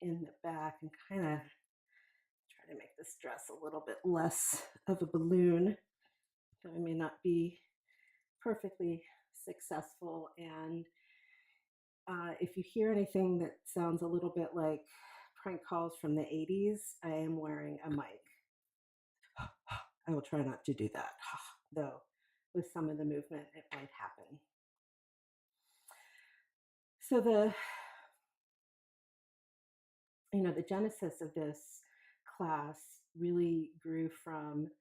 in the back and kind of try to make this dress a little bit less of a balloon. So I may not be perfectly successful. And if you hear anything that sounds a little bit like prank calls from the 80s, I am wearing a mic. I will try not to do that, though with some of the movement it might happen. So the genesis of this class really grew from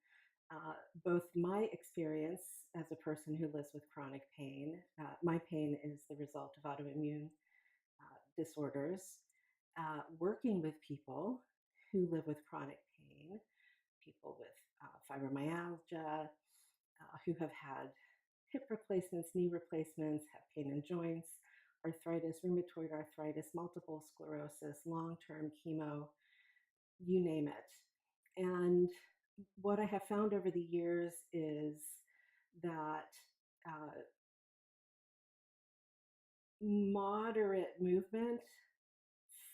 both my experience as a person who lives with chronic pain. My pain is the result of autoimmune disorders. Working with people who live with chronic pain, people with fibromyalgia, who have had hip replacements, knee replacements, have pain in joints, arthritis, rheumatoid arthritis, multiple sclerosis, long-term chemo, you name it. And what I have found over the years is that moderate movement,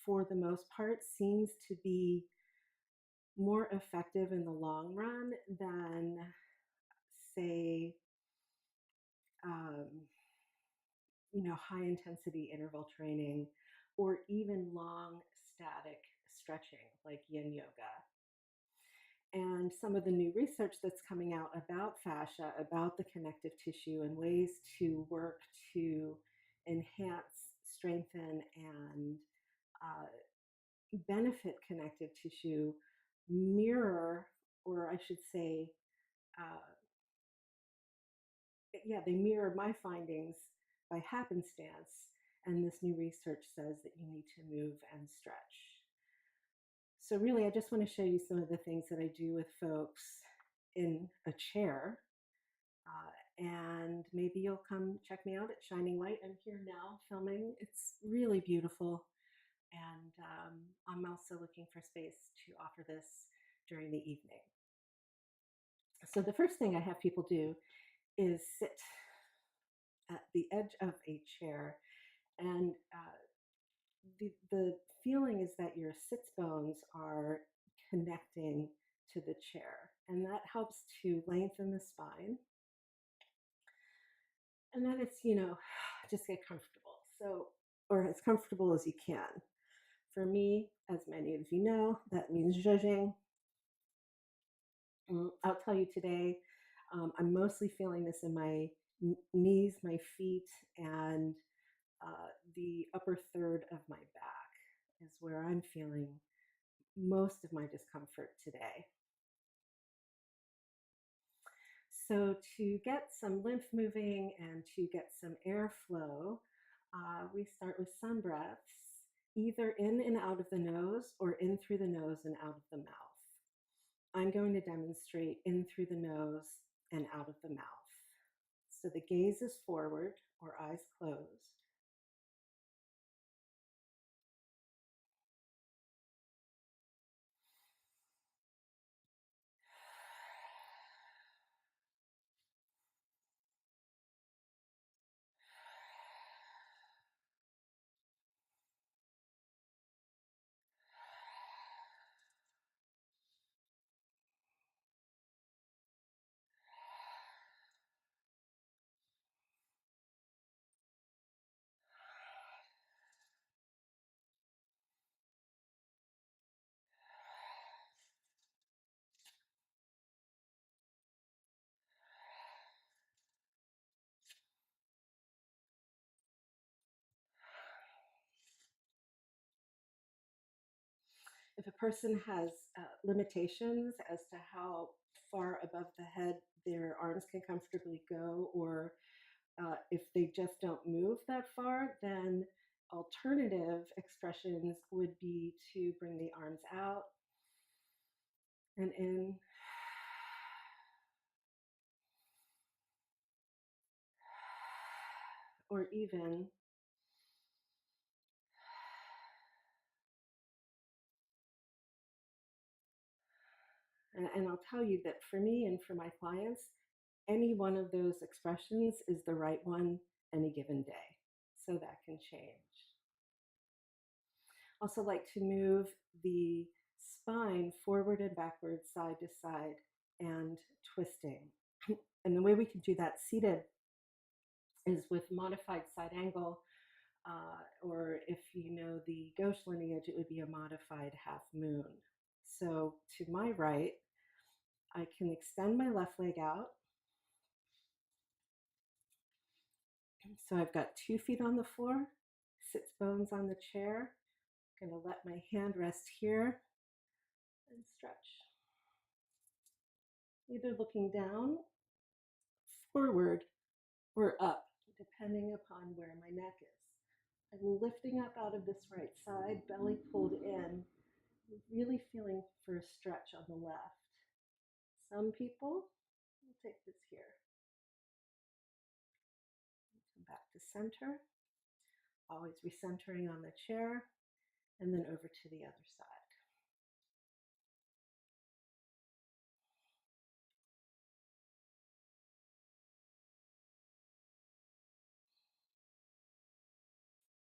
for the most part, seems to be more effective in the long run than, say, high intensity interval training or even long static stretching like yin yoga. And some of the new research that's coming out about fascia, about the connective tissue, and ways to work to enhance, strengthen, and benefit connective tissue mirror, or I should say, they mirror my findings by happenstance. And this new research says that you need to move and stretch. So really, I just want to show you some of the things that I do with folks in a chair. And maybe you'll come check me out at Shining Light. I'm here now filming. It's really beautiful. And I'm also looking for space to offer this during the evening. So the first thing I have people do is sit at the edge of a chair. And the feeling is that your sits bones are connecting to the chair. And that helps to lengthen the spine. And then it's, just get comfortable. So, or as comfortable as you can. For me, as many of you know, that means zhuzhing. I'll tell you today, I'm mostly feeling this in my knees, my feet, and the upper third of my back is where I'm feeling most of my discomfort today. So to get some lymph moving and to get some airflow, we start with sun breaths, either in and out of the nose or in through the nose and out of the mouth. I'm going to demonstrate in through the nose and out of the mouth. So the gaze is forward or eyes closed. If a person has limitations as to how far above the head their arms can comfortably go, or if they just don't move that far, then alternative expressions would be to bring the arms out and in, or even and I'll tell you that for me and for my clients, any one of those expressions is the right one any given day. So that can change. Also like to move the spine forward and backwards, side to side, and twisting. And the way we can do that seated is with modified side angle, or if you know the gauche lineage, it would be a modified half moon. So to my right, I can extend my left leg out. So I've got 2 feet on the floor, sits bones on the chair. I'm going to let my hand rest here and stretch. Either looking down, forward, or up, depending upon where my neck is. I'm lifting up out of this right side, belly pulled in, really feeling for a stretch on the left. Some people will take this here. Come back to center, always recentering on the chair, and then over to the other side.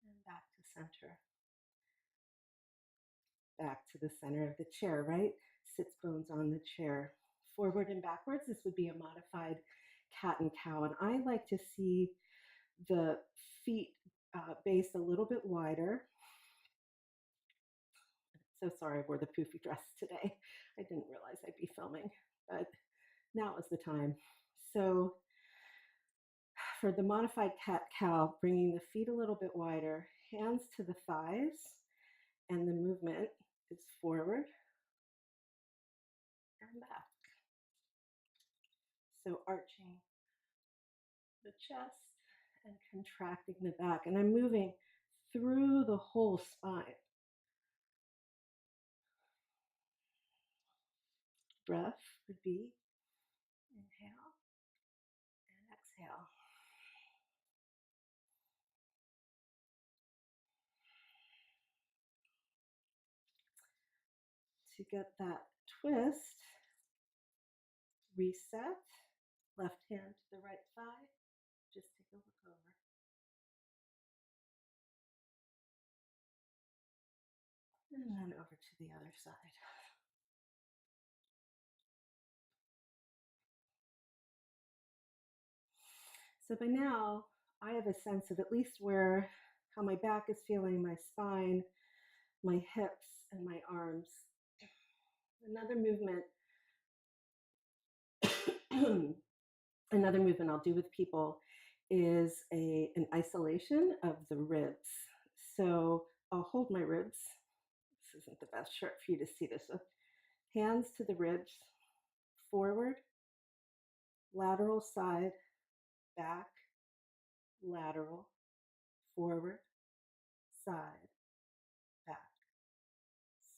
And back to center. Back to the center of the chair, right? Sits bones on the chair. Forward and backwards, this would be a modified cat and cow. And I like to see the feet base a little bit wider. So sorry I wore the poofy dress today. I didn't realize I'd be filming, but now is the time. So for the modified cat-cow, bringing the feet a little bit wider, hands to the thighs, and the movement is forward and back. So arching the chest and contracting the back. And I'm moving through the whole spine. Breath would be inhale and exhale. To get that twist, reset, left hand to the right thigh, just take a look over. And then over to the other side. So by now, I have a sense of at least how my back is feeling, my spine, my hips, and my arms. Another movement I'll do with people is an isolation of the ribs. So I'll hold my ribs. This isn't the best shirt for you to see this with. Hands to the ribs, forward, lateral side, back, lateral, forward, side, back,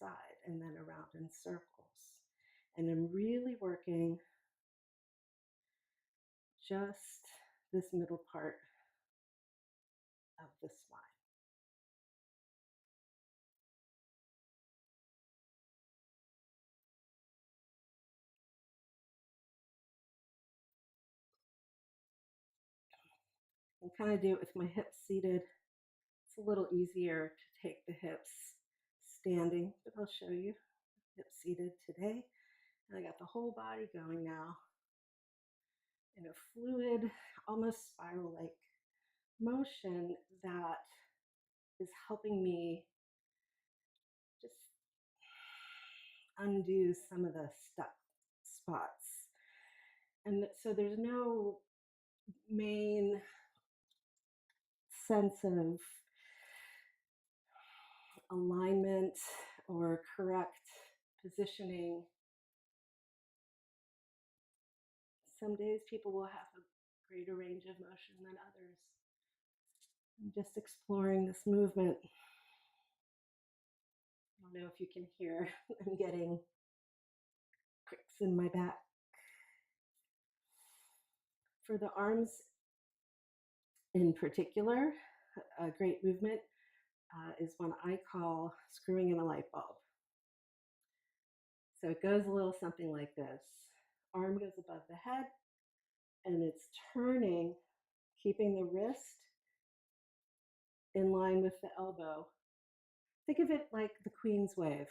side, and then around in circles. And I'm really working just this middle part of the spine. I kind of do it with my hips seated. It's a little easier to take the hips standing, but I'll show you. Hips seated today. And I got the whole body going now in a fluid, almost spiral-like motion that is helping me just undo some of the stuck spots. And so there's no main sense of alignment or correct positioning. Some days people will have a greater range of motion than others. I'm just exploring this movement. I don't know if you can hear, I'm getting cricks in my back. For the arms in particular, a great movement is one I call screwing in a light bulb. So it goes a little something like this. Arm goes above the head and it's turning, keeping the wrist in line with the elbow, Think of it like the Queen's wave.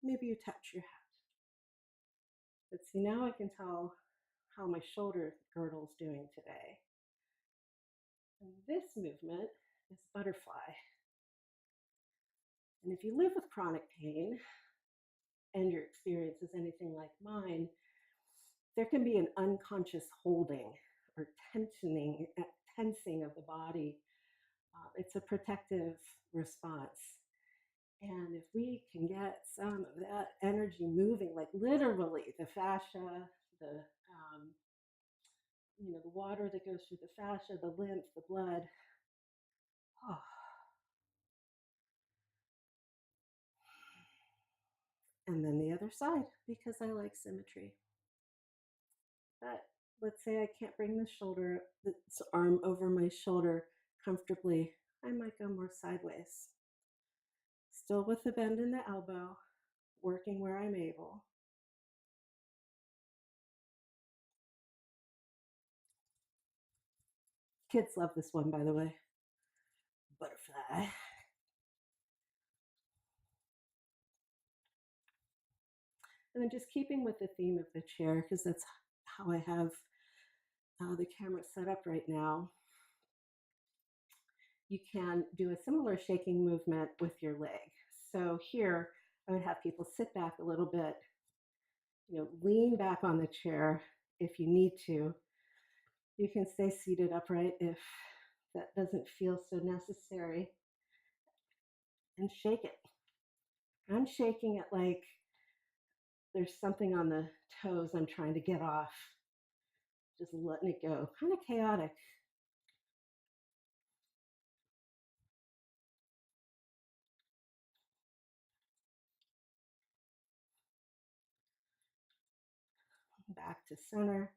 Maybe you touch your head. But see, now I can tell how my shoulder girdle's doing today. And this movement is butterfly. And if you live with chronic pain and your experience is anything like mine, there can be an unconscious holding or tensing of the body. It's a protective response. And if we can get some of that energy moving, like literally the fascia, the water that goes through the fascia, the lymph, the blood. Oh. And then the other side, because I like symmetry. But let's say I can't bring this arm over my shoulder comfortably. I might go more sideways. Still with the bend in the elbow, working where I'm able. Kids love this one, by the way. Butterfly. And then just keeping with the theme of the chair, because that's how I have the camera set up right now. You can do a similar shaking movement with your leg. So here, I would have people sit back a little bit, lean back on the chair if you need to. You can stay seated upright if that doesn't feel so necessary. And shake it. I'm shaking it like there's something on the toes I'm trying to get off. Just letting it go. Kind of chaotic. Back to center.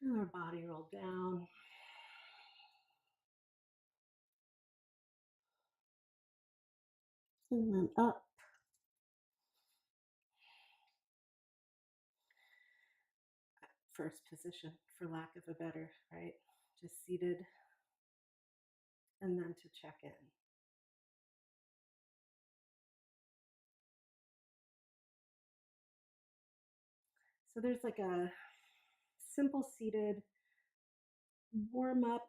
And our body roll down. And then up. First position, for lack of a better, right? Just seated. And then to check in. So there's like a simple seated warm-up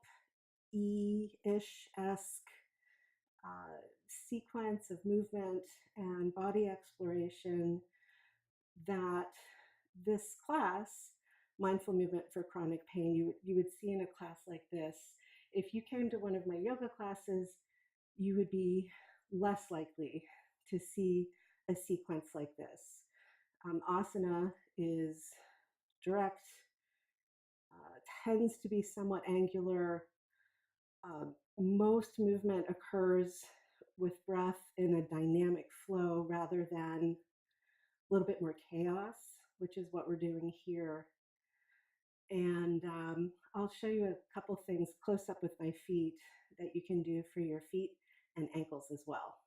E-ish-esque sequence of movement and body exploration that this class, Mindful Movement for Chronic Pain, you would see in a class like this. If you came to one of my yoga classes, you would be less likely to see a sequence like this. Asana is direct, tends to be somewhat angular. Most movement occurs with breath in a dynamic flow rather than a little bit more chaos, which is what we're doing here. And I'll show you a couple things close up with my feet that you can do for your feet and ankles as well.